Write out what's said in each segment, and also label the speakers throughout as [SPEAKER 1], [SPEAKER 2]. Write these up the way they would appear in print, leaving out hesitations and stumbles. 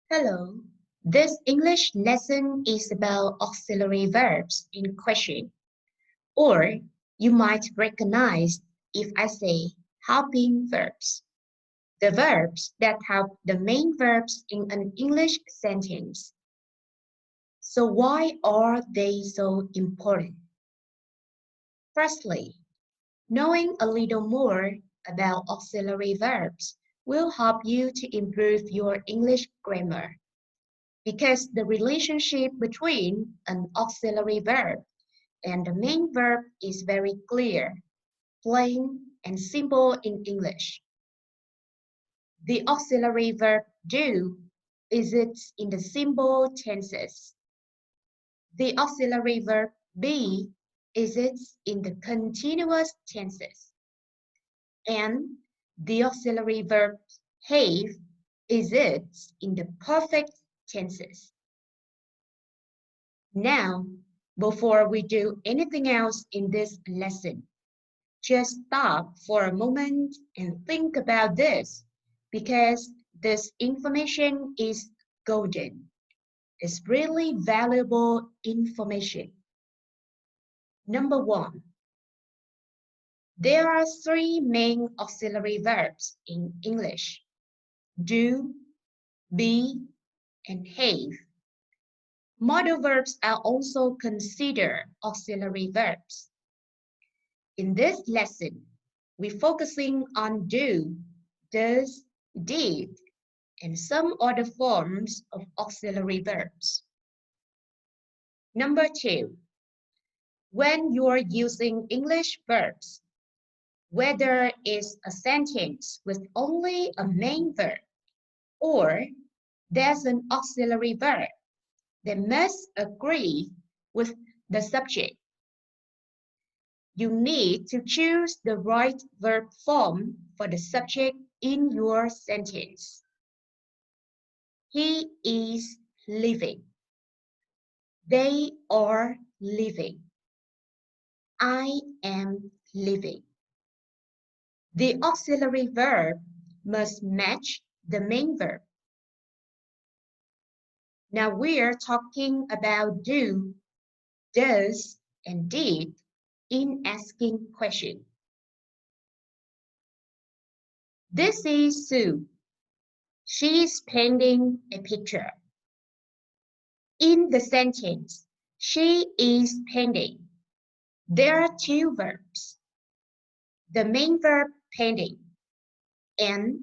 [SPEAKER 1] Hello, this English lesson is about auxiliary verbs in question, or you might recognize if I say helping verbs, the verbs that help the main verbs in an English sentence. So why are they so important? Firstly, knowing a little more about auxiliary verbs will help you to improve your English grammar. Because the relationship between an auxiliary verb and the main verb is very clear, plain, and simple in English. The auxiliary verb do is it in the simple tenses. The auxiliary verb be is it in the continuous tenses. And the auxiliary verb have is it in the perfect tenses. Now, before we do anything else in this lesson, just stop for a moment and think about this because this information is golden. It's really valuable information. Number one, there are three main auxiliary verbs in English: do, be, and have. Modal verbs are also considered auxiliary verbs. In this lesson, we're focusing on do, does, did, and some other forms of auxiliary verbs. Number two, when you're using English verbs, whether it's a sentence with only a main verb or there's an auxiliary verb, they must agree with the subject. You need to choose the right verb form for the subject in your sentence. He is living. They are living. I am living. The auxiliary verb must match the main verb. Now we're talking about do, does, and did in asking questions. This is Sue. She is painting a picture. In the sentence, she is painting, there are two verbs. The main verb painting and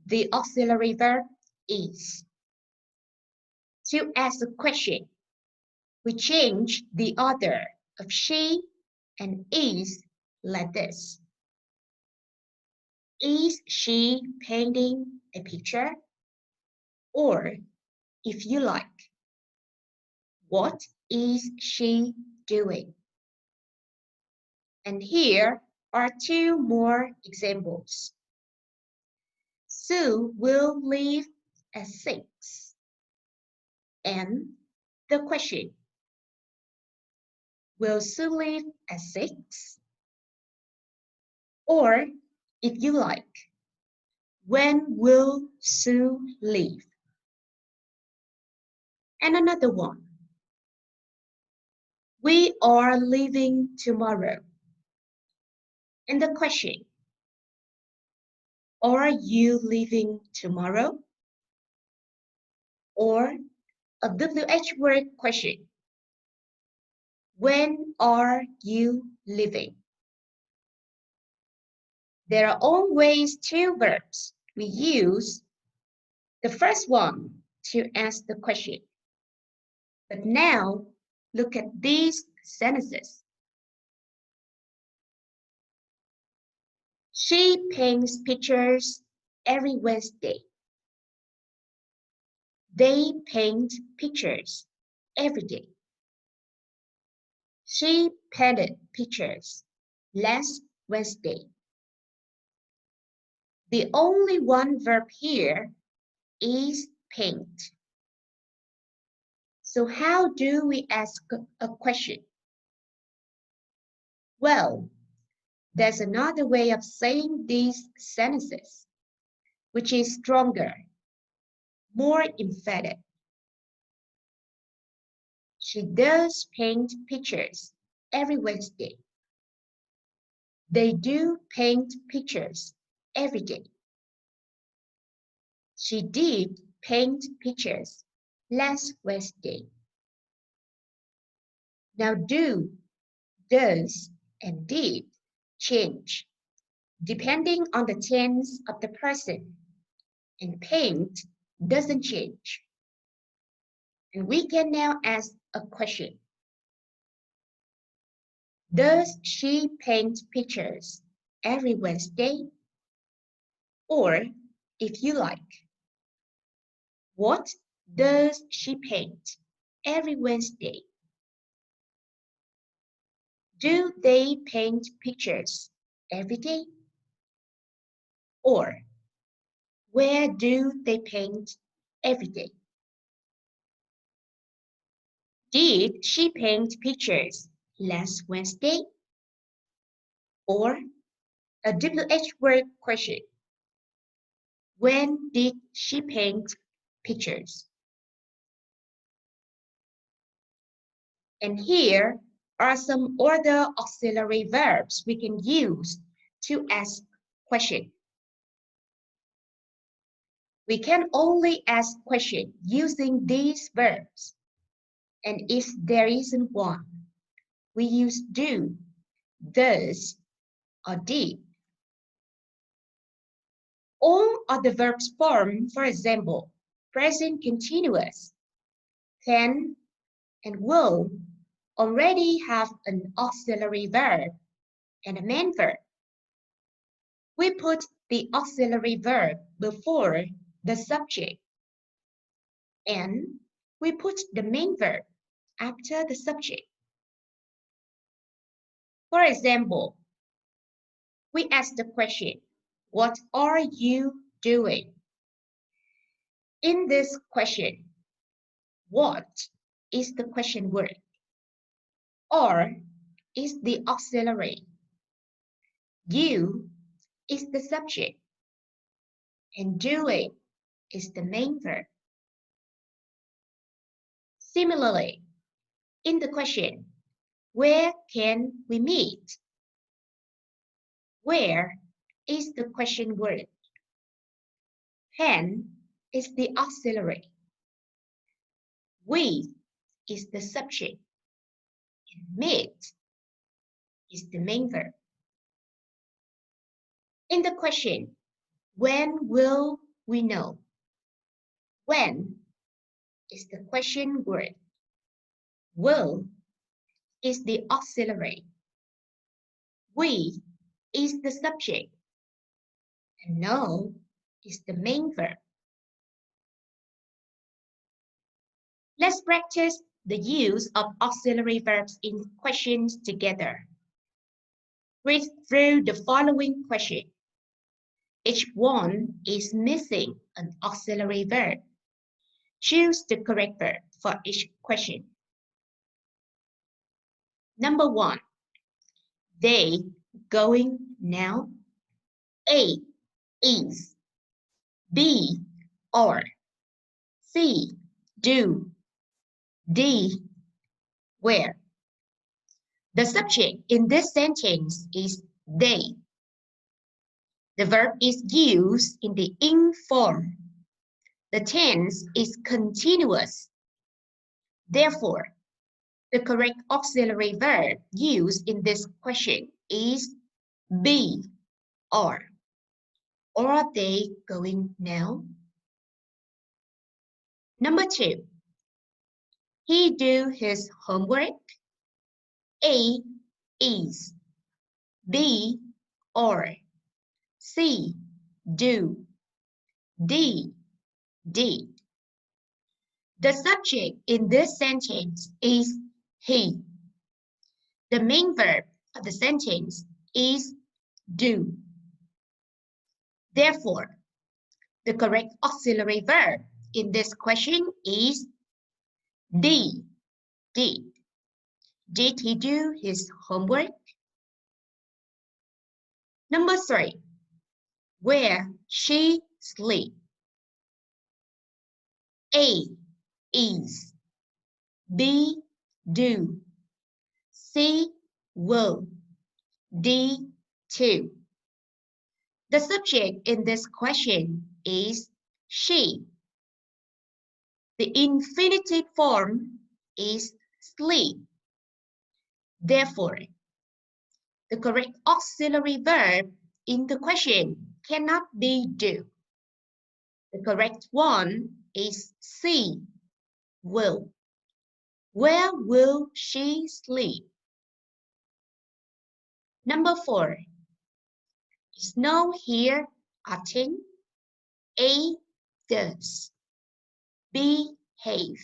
[SPEAKER 1] the auxiliary verb is. To ask a question, we change the order of she and is like this. Is she painting a picture? Or, if you like, what is she doing? And here are two more examples. Sue will leave at 6. And the question, will Sue leave at 6? Or, if you like, when will Sue leave? And another one, we are leaving tomorrow. And the question, are you leaving tomorrow? Or a WH word question, when are you leaving? There are always two verbs we use. The first one to ask the question. But now, look at these sentences. She paints pictures every Wednesday. They paint pictures every day. She painted pictures last Wednesday. The only one verb here is paint. So how do we ask a question? Well, there's another way of saying these sentences, which is stronger. more emphatic. She does paint pictures every Wednesday. They do paint pictures every day. She did paint pictures last Wednesday. Now do, does, and did change depending on the tense of the person, and paint doesn't change. And we can now ask a question. Does she paint pictures every Wednesday? Or, if you like, what does she paint every Wednesday? Do they paint pictures every day? Or, where do they paint every day? Did she paint pictures last Wednesday? Or a WH word question. When did she paint pictures? And here are some other auxiliary verbs we can use to ask questions. We can only ask questions using these verbs. And if there isn't one, we use do, does, or did. All of the verbs form, for example, present continuous, can, and will already have an auxiliary verb and a main verb. We put the auxiliary verb before the subject, and we put the main verb after the subject. For example, we ask the question, what are you doing? In this question, what is the question word? Or is the auxiliary? You is the subject, and doing is the main verb. Similarly, in the question, where can we meet? Where is the question word? Can is the auxiliary. We is the subject. And meet is the main verb. In the question, when will we know? When is the question word. Will is the auxiliary. We is the subject. And know is the main verb. Let's practice the use of auxiliary verbs in questions together. Read through the following question. Each one is missing an auxiliary verb. Choose the correct verb for each question. Number 1. They going now? A is. B are. C do. D where. The subject in this sentence is they. The verb is used in the ing form. The tense is continuous. Therefore, the correct auxiliary verb used in this question is be, are. Are they going now? Number 2. He do his homework? A is. B are. C do. D did. The subject in this sentence is he. The main verb of the sentence is do. Therefore, the correct auxiliary verb in this question is did. Did he do his homework? Number 3. Where she sleep? A. Is. B. Do. C. Will. D. To. The subject in this question is she. The infinitive form is sleep. Therefore, the correct auxiliary verb in the question cannot be do. The correct one is C. Will. Where will she sleep? Number 4. Is no here a thing? A. Does. B. Have.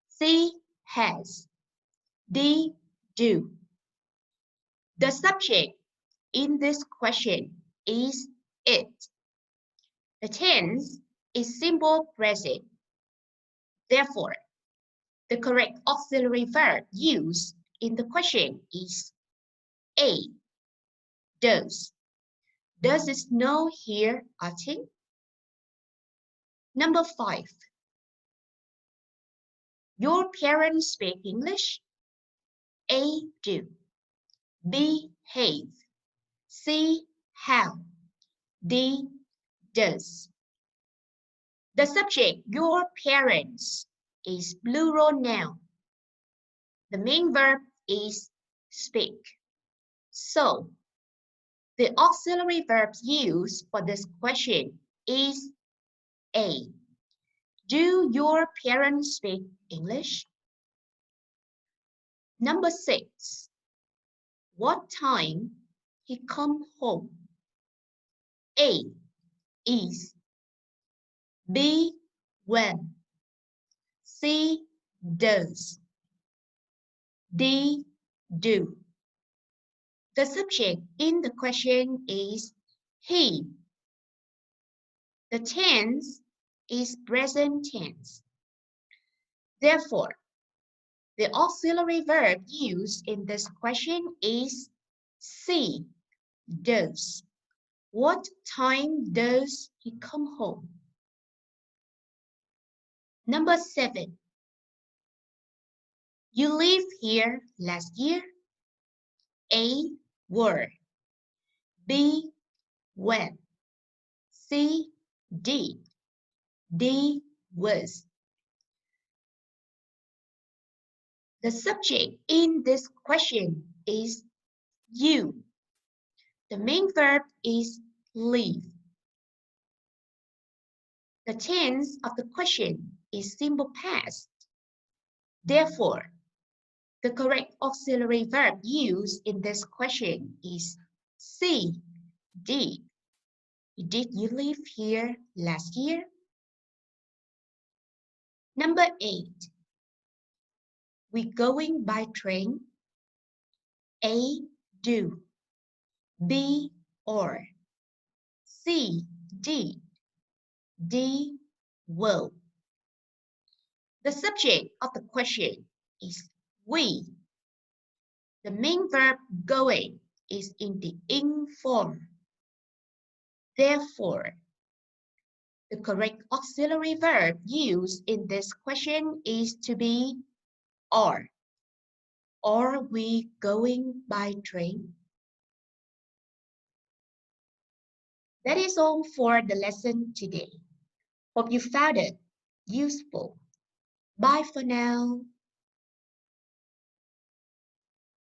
[SPEAKER 1] C. Has. D. Do. The subject in this question is it. The tense is simple present. Therefore, the correct auxiliary verb used in the question is A. Does. Does it snow here, Artin? Number 5. Your parents speak English? A. Do. B. Have. C. How. D. Does. The subject, your parents, is plural noun. The main verb is speak. So, the auxiliary verbs used for this question is A. Do your parents speak English? Number 6. What time he come home? A. Is. B. When. C. Does. D. Do. The subject in the question is he. The tense is present tense. Therefore, the auxiliary verb used in this question is C. Does. What time does he come home? Number 7. You lived here last year? A. Were. B. When. C. Did. D. Was. The subject in this question is you. The main verb is live. The tense of the question is simple past. Therefore, the correct auxiliary verb used in this question is C. Did. Did you live here last year? Number 8. We going by train? A. Do. B. Or. C. Did. D. Will. The subject of the question is we. The main verb going is in the ing form. Therefore, the correct auxiliary verb used in this question is to be are. Are we going by train? That is all for the lesson today. Hope you found it useful. Bye for now.